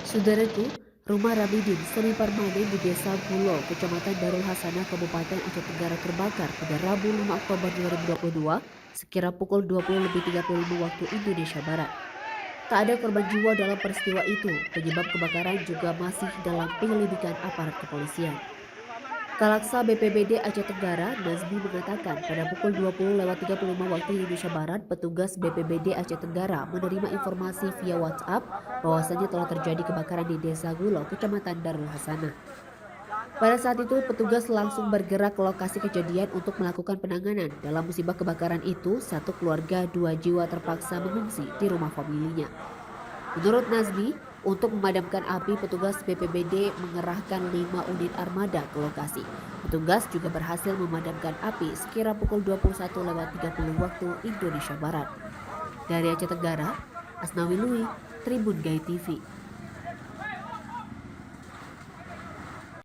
Saudaraku, rumah Ramidin semi permanen di Desa Gulo, Kecamatan Darul Hasanah, Kabupaten Aceh Tenggara terbakar pada Rabu 5 Oktober 2022 sekira pukul 20.35 waktu Indonesia Barat. Tak ada korban jiwa dalam peristiwa itu, penyebab kebakaran juga masih dalam penyelidikan aparat kepolisian. Kalaksa BPBD Aceh Tenggara, Nazmi mengatakan pada pukul 20.35 waktu Indonesia Barat, petugas BPBD Aceh Tenggara menerima informasi via WhatsApp bahwasanya telah terjadi kebakaran di Desa Gulo, Kecamatan Darul Hasanah. Pada saat itu, petugas langsung bergerak ke lokasi kejadian untuk melakukan penanganan. Dalam musibah kebakaran itu, satu keluarga 2 jiwa terpaksa mengungsi di rumah familinya. Menurut Nazmi, untuk memadamkan api, petugas BPBD mengerahkan 5 unit armada ke lokasi. Petugas juga berhasil memadamkan api sekira pukul 21.30 waktu Indonesia Barat. Dari Aceh Tenggara, Asnawi Lui, Tribun Gai TV.